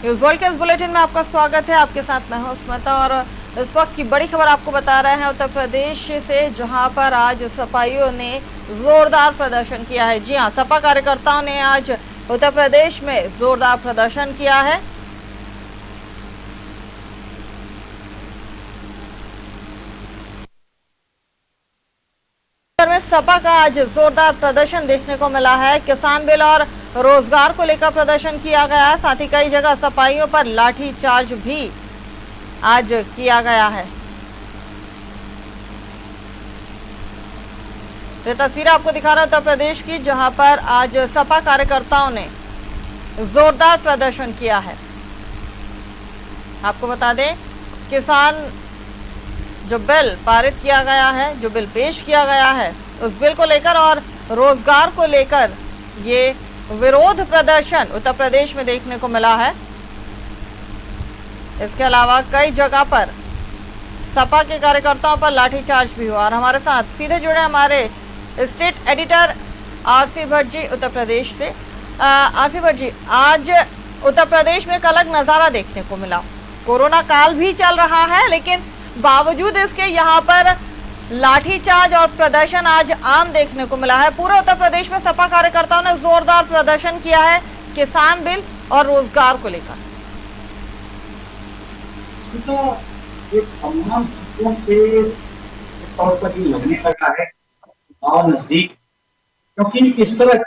News world के इस bulletin में आपका स्वागत है। आपके साथ मैं हूं स्मिता और इस वक्त की बड़ी खबर आपको बता रहे हैं उत्तर प्रदेश से, जहां पर आज सपाइयों ने जोरदार प्रदर्शन किया है। जी हां, सपा कार्यकर्ताओं ने आज उत्तर प्रदेश में जोरदार प्रदर्शन किया है। में सपा का आज जोरदार प्रदर्शन देखने को मिला है। किसान बिल और रोजगार को लेकर प्रदर्शन किया गया है। साथ ही कई जगह सपाइयों पर लाठी चार्ज भी आज किया गया है। ये तस्वीर आपको दिखा रहा है उत्तर प्रदेश की, जहां पर आज सपा कार्यकर्ताओं ने जोरदार प्रदर्शन किया है। आपको बता दें, किसान जो बिल पारित किया गया है, जो बिल पेश किया गया है, उस बिल को लेकर और रोजगार को लेकर ये विरोध प्रदर्शन उत्तर प्रदेश में देखने को मिला है। इसके अलावा कई जगह पर सपा के कार्यकर्ताओं पर लाठीचार्ज भी हुआ। और हमारे साथ सीधे जुड़े हमारे state editor RC Bhatt ji Uttar Pradesh से। आरसी भट्ट जी, आज उत्तर प्रदेश में एक अलग नजारा देखने को मिला। कोरोना काल भी चल रहा है, लेकिन बावजूद इसके यहाँ पर लाठीचार्ज और प्रदर्शन आज आम देखने को मिला है। पूरे उत्तर प्रदेश में सपा कार्यकर्ताओं ने जोरदार प्रदर्शन किया है किसान बिल और रोजगार को लेकर। एक तमाम चीजों से तौर पर ये लगने लगा है चुनाव नजदीक, क्योंकि इस तरह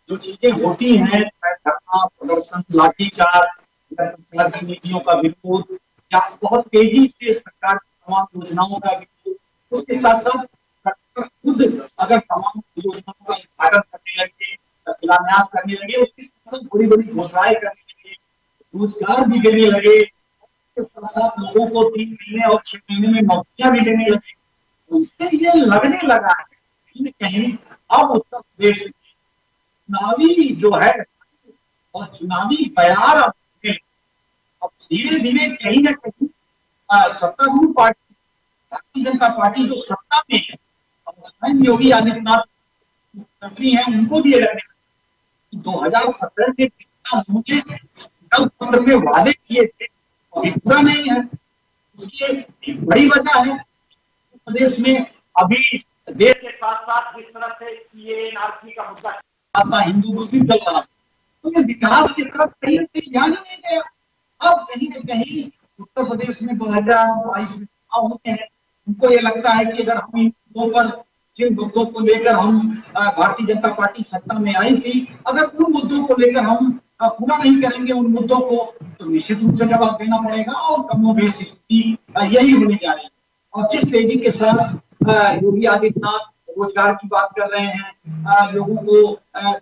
जो चीजें होती हैं, धरना प्रदर्शन, लाठीचार्ज या सरकार की नीतियों का विरोध या बहुत तेजी से सरकार की तमाम योजनाओं का विरोध, उसके साथ साथ सरकार खुद अगर तमाम योजनाओं का उद्घाटन करने लगे, शिलान्यास करने लगे, उसके साथ साथ बड़ी बड़ी घोषणाएं करने लगे, रोजगार भी देने लगे, साथ साथ लोगों को 3 महीने और 6 महीने में नौकरियां भी देने लगे, तो इससे ये लगने लगा है कहीं न कहीं अब उत्तर प्रदेश में चुनावी जो है और चुनावी बयार अब धीरे धीरे कहीं न कहीं सत्तारूढ़ पार्टी भारतीय जनता पार्टी जो सत्ता में है और स्वयं योगी आदित्यनाथ मंत्री है, उनको भी ये लगने लगा 2017 के उन्होंने संकल्प पत्र में वादे किए थे अभी पूरा नहीं है। उसकी एक बड़ी वजह है प्रदेश में अभी देश के साथ साथ जिस तरह से एनआरसी का मुद्दा हिंदू मुस्लिम चल रहा है, तो ये विकास की तरफ कहीं न कहीं ध्यान ही नहीं गया। अब कहीं न कहीं उत्तर प्रदेश में 2022 में चुनाव होते हैं, उनको ये लगता है कि अगर हम इन मुद्दों पर, जिन मुद्दों को लेकर हम भारतीय जनता पार्टी सत्ता में आई थी, अगर उन मुद्दों को लेकर हम पूरा नहीं करेंगे उन मुद्दों को, तो निश्चित रूप से जवाब देना पड़ेगा और कमोबेश स्थिति यही होने जा रही है। और जिस तेजी के साथ योगी आदित्यनाथ रोजगार की बात कर रहे हैं, लोगों को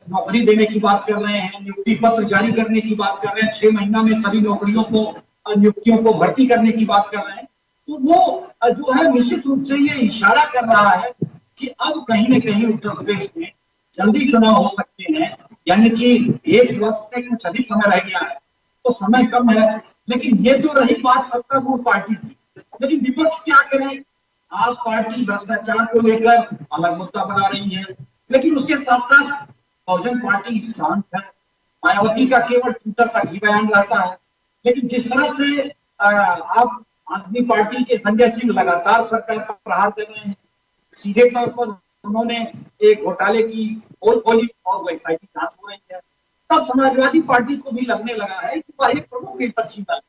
नौकरी देने की बात कर रहे हैं, नियुक्ति पत्र जारी करने की बात कर रहे हैं, 6 महीना में सभी नौकरियों को, नियुक्तियों को भर्ती करने की बात कर रहे हैं, तो वो जो है निश्चित रूप से ये इशारा कर रहा है कि अब कहीं न कहीं उत्तर प्रदेश में जल्दी चुनाव हो सकते हैं। यानी कि 1 वर्ष से कुछ अधिक समय रह गया है, तो समय कम है। लेकिन ये तो रही बात सत्तारूढ़ पार्टी की, लेकिन विपक्ष क्या करे? आप पार्टी भ्रष्टाचार को लेकर अलग मुद्दा बना रही है, लेकिन उसके साथ साथ बहुजन पार्टी शांत है। मायावती का केवल ट्विटर तक ही बयान रहता है, लेकिन जिस तरह से आप आदमी पार्टी के संजय सिंह लगातार सरकार का प्रहार कर रहे हैं, सीधे तौर पर उन्होंने एक घोटाले की पोल खोली और वो एसआईटी जांच हो रही है, तब समाजवादी पार्टी को भी लगने लगा है कि वह एक प्रमुख विपक्षी दल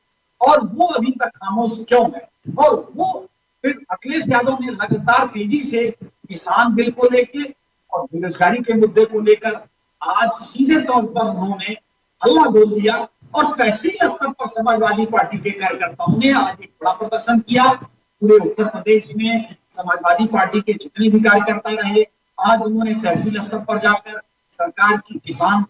और वो अभी तक खामोश क्यों है। और वो फिर अखिलेश यादव ने लगातार तेजी से किसान बिल को लेकर और बेरोजगारी के मुद्दे को लेकर आज सीधे तौर पर उन्होंने हल्ला बोल दिया और तहसील स्तर पर समाजवादी पार्टी के कार्यकर्ताओं ने आज एक बड़ा प्रदर्शन किया। पूरे उत्तर प्रदेश में समाजवादी पार्टी के जितने भी कार्यकर्ता रहे, आज उन्होंने तहसील स्तर पर जाकर सरकार की किसान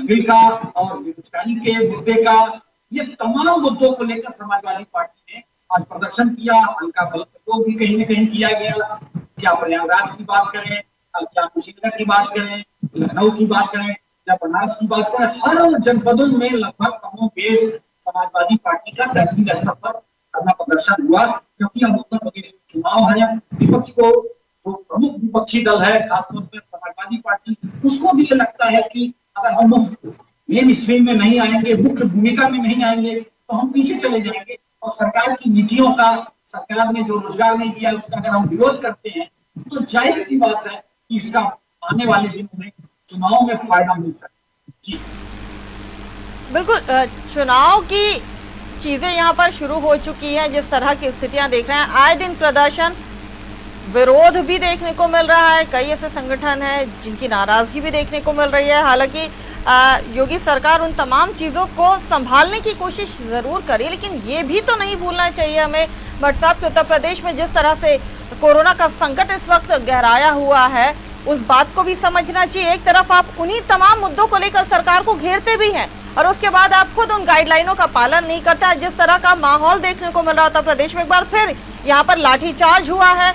बिल का और बेरोजगारी के मुद्दे का, ये तमाम मुद्दों को लेकर समाजवादी पार्टी ने आज प्रदर्शन किया। हल्का बल प्रयोग भी कहीं न कहीं किया गया। क्या प्रयागराज की बात करें, क्या कुशीनगर की बात करें, लखनऊ की बात करें या बनारस की बात करें, हर जनपदों में लगभग कमोबेश समाजवादी पार्टी का तहसील स्तर पर अपना प्रदर्शन हुआ, क्योंकि अब उत्तर प्रदेश में चुनाव है। विपक्ष को, जो प्रमुख विपक्षी दल है खासतौर पर समाजवादी पार्टी, उसको भी ये लगता है कि अगर हम मेन स्ट्रीम में नहीं आएंगे, मुख्य भूमिका में नहीं आएंगे, तो हम पीछे चले जाएंगे। और सरकार की नीतियों का, सरकार ने जो रोजगार नहीं दिया उसका अगर हम विरोध करते हैं तो जाहिर सी बात है कि इसका आने वाले दिनों में चुनाव में फायदा मिल सकता है। जी बिल्कुल, चुनाव की चीजें यहाँ पर शुरू हो चुकी हैं। जिस तरह की स्थितियां देख रहे हैं, आए दिन प्रदर्शन, विरोध भी देखने को मिल रहा है। कई ऐसे संगठन हैं जिनकी नाराजगी भी देखने को मिल रही है। हालांकि योगी सरकार उन तमाम चीजों को संभालने की कोशिश जरूर करी, लेकिन ये भी तो नहीं भूलना चाहिए हमें भट्ट साहब कि उत्तर प्रदेश में जिस तरह से कोरोना का संकट इस वक्त गहराया हुआ है, उस बात को भी समझना चाहिए। एक तरफ आप उन्हीं तमाम मुद्दों को लेकर सरकार को घेरते भी हैं और उसके बाद आप खुद उन गाइडलाइनों का पालन नहीं करता। जिस तरह का माहौल देखने को मिल रहा था प्रदेश में, एक बार फिर यहाँ पर लाठीचार्ज हुआ है,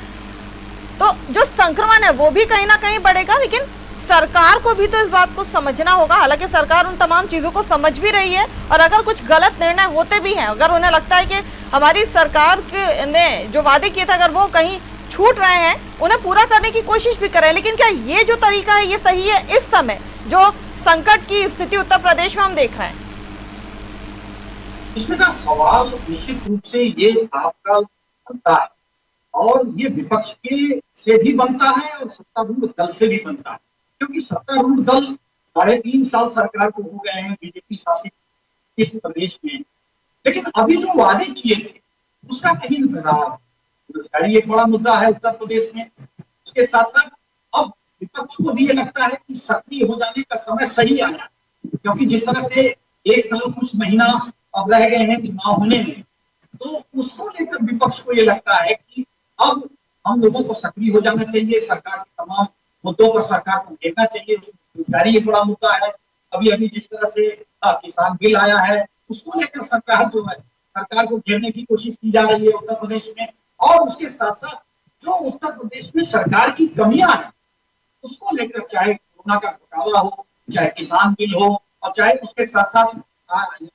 तो जो संक्रमण है वो भी कहीं ना कहीं बढ़ेगा। लेकिन सरकार को भी तो इस बात को समझना होगा। हालांकि सरकार उन तमाम चीजों को समझ भी रही है और अगर कुछ गलत निर्णय होते भी हैं, अगर उन्हें लगता है कि हमारी सरकार ने जो वादे किए थे अगर वो कहीं छूट रहे हैं, उन्हें पूरा करने की कोशिश भी करें। लेकिन क्या ये जो तरीका है ये सही है इस समय जो संकट की स्थिति उत्तर प्रदेश में हम देख रहे हैं? इसमें का सवाल निश्चित रूप से ये आपका बनता है और ये विपक्ष के से भी बनता है और सत्तारूढ़ दल से भी बनता है, क्योंकि सत्तारूढ़ दल 3.5 साल सरकार को हो गए हैं बीजेपी शासित इस प्रदेश में, लेकिन अभी जो वादे किए थे उसका कहीं इंतजार। बेरोजगारी एक बड़ा मुद्दा है उत्तर प्रदेश में। उसके साथ साथ अब विपक्ष को भी ये लगता है कि सक्रिय हो जाने का समय सही आया, क्योंकि जिस तरह से 1 साल कुछ महीना अब रह गए हैं चुनाव होने में, तो उसको लेकर विपक्ष को ये लगता है कि अब हम लोगों को सक्रिय हो जाना चाहिए, सरकार के तमाम मुद्दों पर सरकार को घेरना चाहिए। बेरोजगारी एक बड़ा मुद्दा है। अभी अभी जिस तरह से किसान बिल आया है उसको लेकर सरकार जो है सरकार को घेरने की कोशिश की जा रही है उत्तर प्रदेश में। और उसके साथ साथ जो उत्तर प्रदेश में सरकार की कमियां हैं उसको लेकर, चाहे कोरोना का घोटाला हो, चाहे किसान बिल हो और चाहे उसके साथ साथ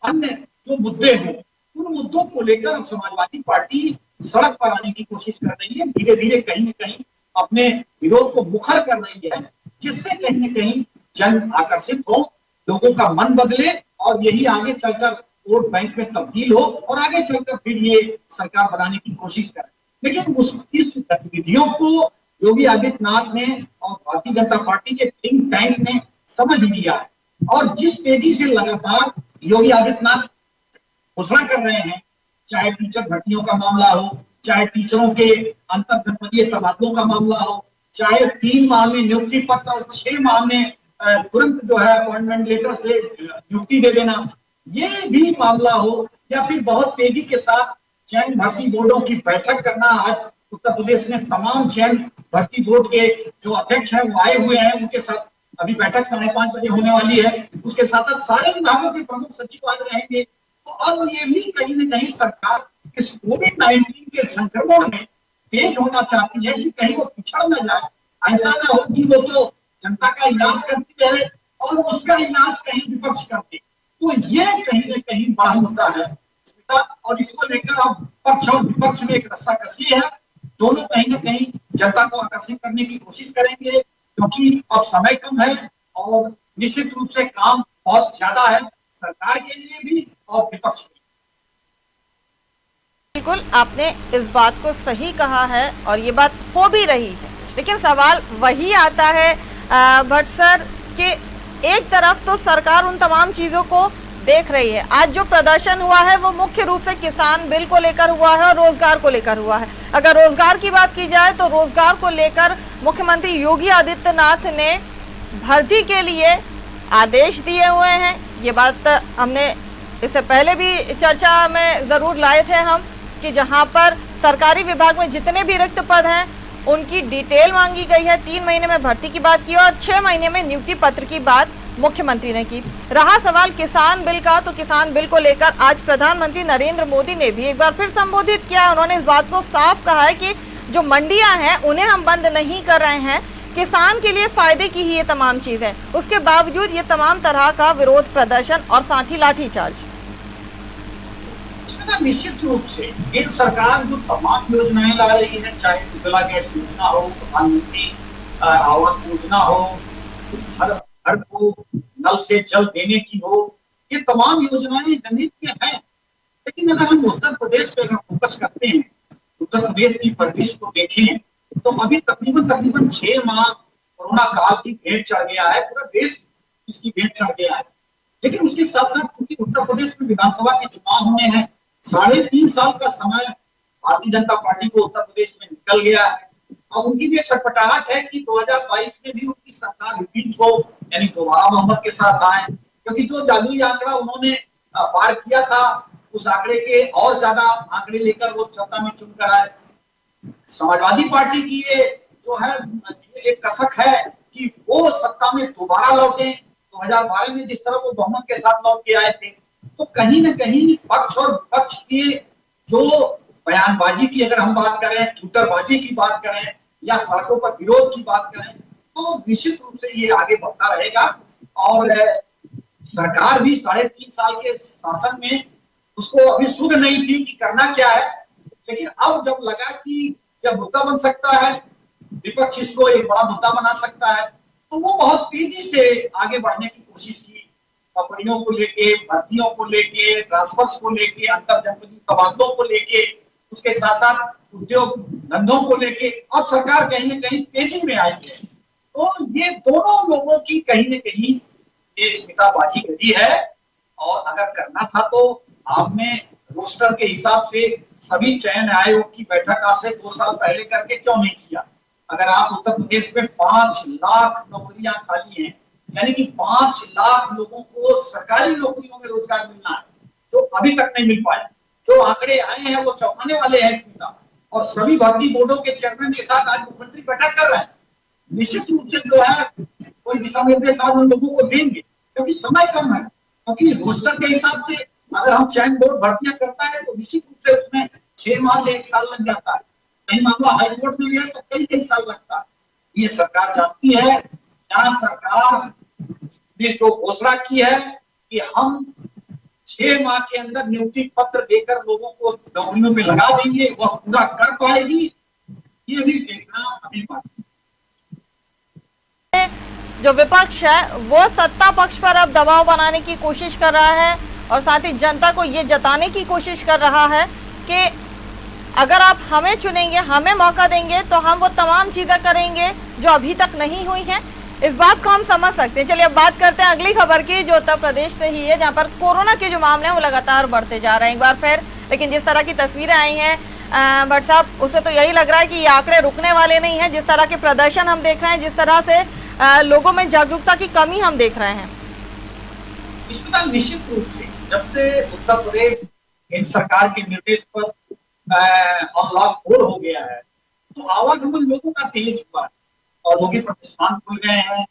अन्य जो मुद्दे हों, उन मुद्दों को लेकर अब समाजवादी पार्टी सड़क पर आने की कोशिश कर रही है। धीरे धीरे कहीं न कहीं अपने विरोध को मुखर कर रही है, जिससे कहीं न कहीं जन आकर्षित हो, लोगों का मन बदले और यही आगे चलकर वोट बैंक में तब्दील हो और आगे चलकर फिर ये सरकार बनाने की कोशिश करे। लेकिन इस गतिविधियों को योगी आदित्यनाथ ने और भारतीय जनता पार्टी के थिंक टैंक ने समझ लिया है और जिस तेजी से लगातार योगी आदित्यनाथ घोषणा कर रहे हैं, चाहे टीचर भर्तियों का मामला हो, चाहे टीचरों के अंतर जनपदीय तबादलों का मामला हो, चाहे 3 माह में नियुक्ति पत्र और 6 माह में तुरंत जो है अपॉइंटमेंट लेटर से नियुक्ति दे देना, ये भी मामला हो, या फिर बहुत तेजी के साथ चयन भर्ती बोर्डों की बैठक करना। आज उत्तर प्रदेश में तमाम चयन भर्ती बोर्ड के जो अध्यक्ष हैं वो आए हुए हैं, उनके साथ अभी बैठक 5:30 बजे होने वाली है। उसके साथ साथ सारे विभागों के प्रमुख सचिव आज रहेंगे। तो अब ये भी कहीं न कहीं सरकार इस कोविड-19 के संक्रमण में तेज होना चाहती है कि कहीं वो पिछड़ न जाए। ऐसा ना हो कि वो तो जनता का इलाज करती रहे और उसका इलाज कहीं विपक्ष करते। तो ये कहीं न कहीं बड़ा मुद्दा है और इसको लेकर अब पक्ष और विपक्ष में एक रस्साकसी है। दोनों कहीं न कहीं जनता को आकर्षित करने की कोशिश करेंगे, क्योंकि अब समय कम है और निश्चित रूप से काम बहुत ज्यादा है सरकार के लिए भी और विपक्ष के लिए। बिल्कुल, आपने इस बात को सही कहा है और ये बात हो भी रही है। लेकिन सवाल वही आता है भट्ट सर कि एक तरफ तो सरकार उन तमाम चीजों को देख रही है। आज जो प्रदर्शन हुआ है वो मुख्य रूप से किसान बिल को लेकर हुआ है और रोजगार को लेकर हुआ है। अगर रोजगार की बात की जाए तो रोजगार को लेकर मुख्यमंत्री योगी आदित्यनाथ ने भर्ती के लिए आदेश दिए हुए हैं। ये बात हमने इससे पहले भी चर्चा में जरूर लाए थे हम कि जहां पर सरकारी विभाग में जितने भी रिक्त पद हैं उनकी डिटेल मांगी गई है। 3 महीने में भर्ती की बात की और 6 महीने में नियुक्ति पत्र की बात मुख्यमंत्री ने की। रहा सवाल किसान बिल का, तो किसान बिल को लेकर आज प्रधानमंत्री नरेंद्र मोदी ने भी एक बार फिर संबोधित किया। उन्होंने इस बात को साफ कहा है कि जो मंडियां हैं उन्हें हम बंद नहीं कर रहे हैं, किसान के लिए फायदे की ही ये तमाम चीज है। उसके बावजूद ये तमाम तरह का विरोध प्रदर्शन और साथ ही लाठीचार्ज। निश्चित रूप से केंद्र सरकार जो तमाम योजनाएं ला रही है, चाहे उज्ज्वला गैस योजना हो, प्रधानमंत्री आवास योजना हो, हर घर को नल से जल देने की हो, ये तमाम योजनाएं जनहित में हैं। लेकिन अगर हम उत्तर प्रदेश पे अगर फोकस करते हैं, उत्तर प्रदेश की परिदृश्य को देखें, तो अभी तकरीबन 6 माह कोरोना काल की भेंट चढ़ गया है, पूरा देश इसकी भेंट चढ़ गया है। लेकिन उसके साथ साथ चूंकि उत्तर प्रदेश में विधानसभा के चुनाव होने हैं, 3.5 साल का समय भारतीय जनता पार्टी को उत्तर प्रदेश में निकल गया है। अब उनकी भी छटपटाहट है कि 2022 में भी उनकी सरकार रिपीट हो, यानी दोबारा बहुमत के साथ आए, क्योंकि जो जादुई आंकड़ा उन्होंने पार किया था, उस आंकड़े के और ज्यादा आंकड़े लेकर वो सत्ता में चुनकर आए। समाजवादी पार्टी की ये जो है एक कसक है कि वो सत्ता में दोबारा लौटे। 2012 में जिस तरह वो बहुमत के साथ लौट के आए थे, तो कहीं न कहीं पक्ष और विपक्ष के जो बयानबाजी की अगर हम बात करें, ट्विटरबाजी की बात करें या सड़कों पर विरोध की बात करें, तो निश्चित रूप से ये आगे बढ़ता रहेगा। और सरकार भी 3.5 साल के शासन में उसको अभी सुध नहीं थी कि करना क्या है, लेकिन अब जब लगा कि यह मुद्दा बन सकता है, विपक्ष इसको एक बड़ा मुद्दा बना सकता है, तो वो बहुत तेजी से आगे बढ़ने की कोशिश की। नौकरियों को लेके, भर्तियों को लेके, ट्रांसफर्स को लेके, अंतर जनपदीय तबादलों को लेके, उसके साथ साथ उद्योग धंधों को लेके अब सरकार कहीं न कहीं तेजी में आई है। तो ये दोनों लोगों की कहीं न कहीं ये स्मिताबाजी करी है। और अगर करना था तो आपने रोस्टर के हिसाब से सभी चयन आयोग की बैठक आज से 2 साल पहले करके क्यों नहीं किया? अगर आप उत्तर प्रदेश में 5 लाख नौकरियां खाली हैं, यानी कि 5 लाख लोगों को सरकारी नौकरियों में रोजगार मिलना है, जो अभी तक नहीं मिल पाए। जो आंकड़े आए हैं वो चौंकाने वाले हैं इसमें। और सभी भर्ती बोर्डों के चेयरमैन के साथ आज मुख्यमंत्री बैठक कर रहे हैं। निश्चित रूप से जो है कोई दिशा निर्देश आज उन लोगों को देंगे, क्योंकि समय कम है। क्योंकि रोस्टर के हिसाब से अगर हम चयन बोर्ड भर्तियां करता है तो निश्चित रूप से उसमें 6 माह से 1 साल लग जाता है। कहीं मामला हाईकोर्ट में गया तो कई साल लगता है। ये सरकार जानती है। यहाँ सरकार ने जो घोषणा की है कि हम 6 माह के अंदर नियुक्ति पत्र देकर लोगों को नौकरियों में लगा देंगे, वह पूरा कर पाएगी, ये भी देखना अभी बाकी। जो विपक्ष है वो सत्ता पक्ष पर अब दबाव बनाने की कोशिश कर रहा है और साथ ही जनता को ये जताने की कोशिश कर रहा है कि अगर आप हमें चुनेंगे, हमें मौका देंगे तो हम वो तमाम चीजें करेंगे जो अभी तक नहीं हुई हैं। इस बात को हम समझ सकते हैं। चलिए अब बात करते हैं अगली खबर की, जो उत्तर प्रदेश से ही है, जहां पर कोरोना के जो मामले हैं वो लगातार बढ़ते जा रहे हैं एक बार फिर। लेकिन जिस तरह की तस्वीरें आई हैं भट्ट साहब, उससे तो यही लग रहा है कि ये आंकड़े रुकने वाले नहीं है। जिस तरह के प्रदर्शन हम देख रहे हैं, जिस तरह से लोगों में जागरूकता की कमी हम देख रहे हैं। इसमें निश्चित रूप से जब से उत्तर प्रदेश केंद्र सरकार के निर्देश पर अनलॉक 4 हो गया है, तो आवागमन लोगों का तेज हुआ है और लोग प्रतिष्ठान खुल गए हैं।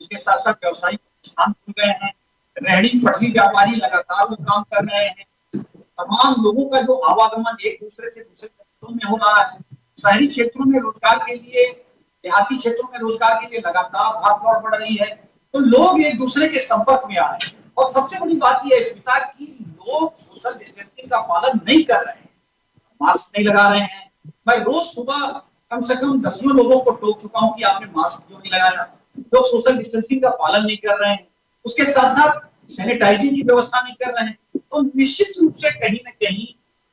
उसके साथ साथ व्यवसायिक प्रतिष्ठान खुल गए हैं। रेहड़ी पटरी व्यापारी लगातार वो काम कर रहे हैं। तमाम लोगों का जो आवागमन एक दूसरे से दूसरे क्षेत्रों में हो रहा है। शहरी क्षेत्रों में रोजगार के लिए, देहाती क्षेत्रों में रोजगार के लिए लगातार भागदौड़ बढ़ रही है। तो लोग एक दूसरे के संपर्क में आ रहे हैं। और सबसे बड़ी बात यह है स्मिता की लोग सोशल डिस्टेंसिंग का पालन नहीं कर रहे हैं, मास्क नहीं लगा रहे हैं। मैं रोज सुबह कम से कम 10 लोगों को टोक चुका हूं कि आपने मास्क क्यों नहीं लगाया। लोग सोशल डिस्टेंसिंग का पालन नहीं कर रहे हैं, उसके साथ साथ सैनिटाइजिंग की व्यवस्था नहीं कर रहे हैं। तो निश्चित रूप से कहीं न कहीं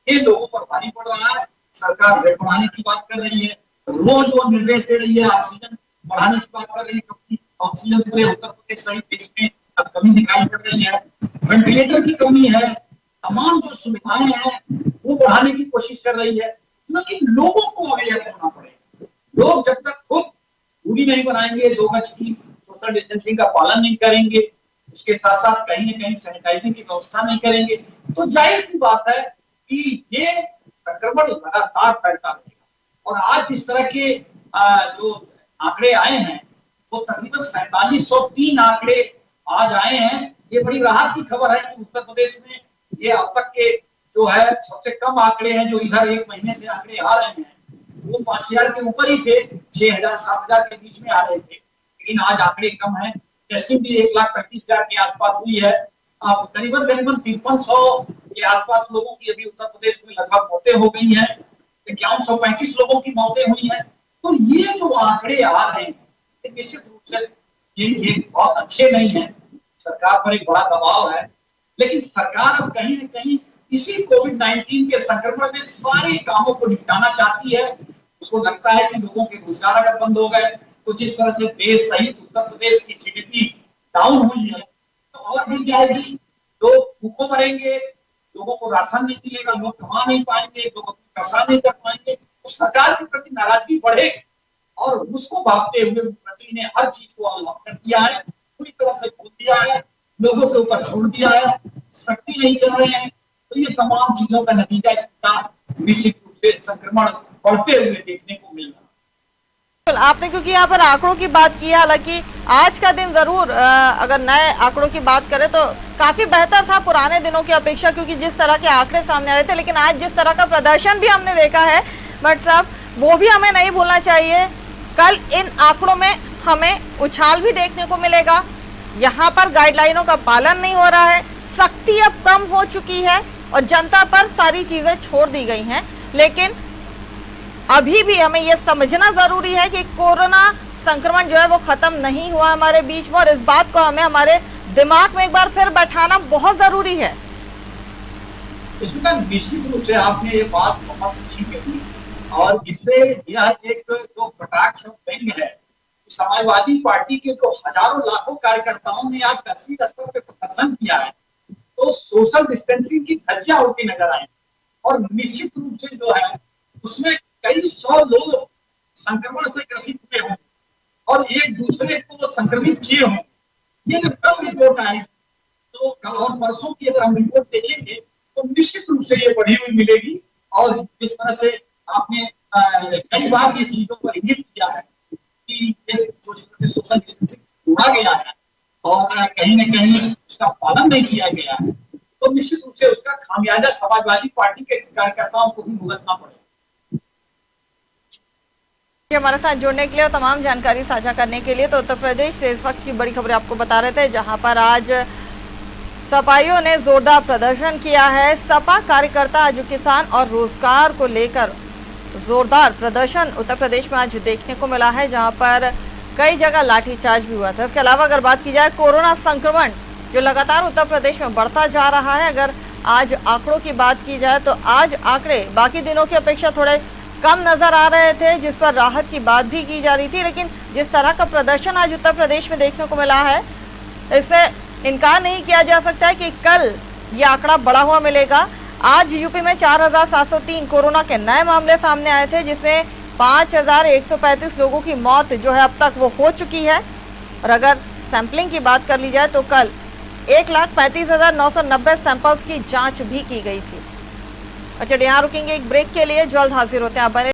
ये लोगों पर भारी पड़ रहा है। सरकार बेड बढ़ाने की बात कर रही है, रोज वो निर्देश दे रही है, ऑक्सीजन बढ़ाने की बात कर रही है, क्योंकि ऑक्सीजन पूरे उत्तर प्रदेश सहित देश में अब कमी दिखाई पड़ रही है। वेंटिलेटर की कमी है, तमाम जो सुविधाएं हैं वो बढ़ाने की कोशिश कर रही है, लेकिन लोगों को अवेयर होना पड़ेगा। लोग जब तक खुद दूरी नहीं बनाएंगे, 2 गज की सोशल डिस्टेंसिंग का पालन नहीं करेंगे, उसके साथ साथ कहीं न कहीं सैनिटाइजिंग की व्यवस्था नहीं करेंगे, तो जाहिर सी बात है कि ये संक्रमण लगातार फैलता रहेगा। और आज जिस तरह के जो आंकड़े आए हैं वो तकरीबन 4703 आंकड़े आज आए हैं। ये बड़ी राहत की खबर है कि उत्तर प्रदेश में ये अब तक के जो है सबसे कम आंकड़े हैं। जो इधर एक महीने से आंकड़े आ रहे हैं वो 5000 के ऊपर ही थे, 6000 7000 के बीच में आ रहे थे, लेकिन आज आंकड़े कम है। टेस्टिंग भी 1,35,000 के आसपास हुई है। अब करीबन 5300 के आसपास लोगों की अभी उत्तर प्रदेश में लगभग मौतें हो गई हैं। 5135 लोगों की मौतें हुई हैं। तो ये जो आंकड़े आ रहे हैं निश्चित रूप से ये बहुत अच्छे नहीं है। सरकार पर एक बड़ा दबाव है, लेकिन सरकार अब कहीं न कहीं इसी कोविड-19 के संक्रमण में सारे कामों को निपटाना चाहती है। उसको लगता है कि लोगों के रोजगार अगर बंद हो गए, तो जिस तरह से देश सहित उत्तर प्रदेश की जीडीपी डाउन हुई है, तो और गिर जाएगी। लोग भूखों मरेंगे, लोगों को राशन नहीं मिलेगा, लोग कमा नहीं पाएंगे, लोग अपनी व्यवसाय नहीं कर पाएंगे, तो सरकार के प्रति नाराजगी बढ़ेगी। और उसको भागते हुए मुख्यमंत्री ने हर चीज को अनलॉक कर दिया है, पूरी तरह से खोल दिया है, लोगों के ऊपर छोड़ दिया है, सख्ती नहीं कर रहे हैं। तो ये तमाम चीजों का नतीजा इसका निश्चित रूप से संक्रमण बढ़ते हुए देखने को मिल रहा है। आपने क्योंकि यहाँ पर आंकड़ों की बात की है, हालांकि आज का दिन जरूर अगर नए आंकड़ों की बात करें तो काफी बेहतर था पुराने दिनों की अपेक्षा, क्योंकि जिस तरह के आंकड़े सामने आ रहे थे, लेकिन आज जिस तरह का प्रदर्शन भी हमने देखा है भट्ट साहब, वो भी हमें नहीं भूलना चाहिए। कल इन आंकड़ों में हमें उछाल भी देखने को मिलेगा। यहाँ पर गाइडलाइनों का पालन नहीं हो रहा है, सख्ती अब कम हो चुकी है और जनता पर सारी चीजें छोड़ दी गई हैं, लेकिन अभी भी हमें यह समझना जरूरी है कि कोरोना संक्रमण जो है वो खत्म नहीं हुआ हमारे बीच में, और इस बात को हमें हमारे दिमाग में एक बार फिर बैठाना बहुत जरूरी है। इसमें निश्चित रूप से आपने ये बात बहुत अच्छी कही, और इससे यह एक जो कटाक्ष व्यंग है, समाजवादी पार्टी के जो हजारों लाखों कार्यकर्ताओं ने आज वैश्विक स्तर पर प्रदर्शन किया है, तो सोशल डिस्टेंसिंग की धज्जियां उड़ती नजर आई, और निश्चित रूप से जो है उसमें कई सौ लोग संक्रमण से ग्रसित हुए हों और एक दूसरे को संक्रमित किए हों। ये जब कल रिपोर्ट आई, तो कल और परसों की अगर हम रिपोर्ट देखेंगे तो निश्चित रूप से ये बढ़ी हुई मिलेगी। और जिस तरह से आपने कई बार ये चीजों पर इंगित किया है कि जो सोशल डिस्टेंसिंग तोड़ा गया है और कहीं न कहीं उसका पालन नहीं किया गया है, तो निश्चित रूप से उसका खामियाजा समाजवादी पार्टी के कार्यकर्ताओं को भी भुगतना पड़ेगा। हमारे साथ जुड़ने के लिए और तमाम जानकारी साझा करने के लिए, तो उत्तर प्रदेश से इस वक्त की बड़ी खबरें आपको बता रहे थे, जहां पर आज सपाइयों ने जोरदार प्रदर्शन किया है। सपा कार्यकर्ता आज किसान और रोजगार को लेकर जोरदार प्रदर्शन उत्तर प्रदेश में आज देखने को मिला है, जहां पर कई जगह लाठीचार्ज भी हुआ था। इसके अलावा अगर बात की जाए कोरोना संक्रमण जो लगातार उत्तर प्रदेश में बढ़ता जा रहा है, अगर आज आंकड़ों की बात की जाए तो आज आंकड़े बाकी दिनों की अपेक्षा थोड़े कम नजर आ रहे थे, जिस पर राहत की बात भी की जा रही थी, लेकिन जिस तरह का प्रदर्शन आज उत्तर प्रदेश में देखने को मिला है, इससे इनकार नहीं किया जा सकता है कि कल ये आंकड़ा बढ़ा हुआ मिलेगा। आज यूपी में 4,703 कोरोना के नए मामले सामने आए थे, जिसमें 5,135 लोगों की मौत जो है अब तक वो हो चुकी है। और अगर सैंपलिंग की बात कर ली जाए तो कल 1,35,990 सैंपल्स की जांच भी की गई थी। अच्छा, यहाँ रुकेंगे एक ब्रेक के लिए, जल्द हाजिर होते हैं। आप बने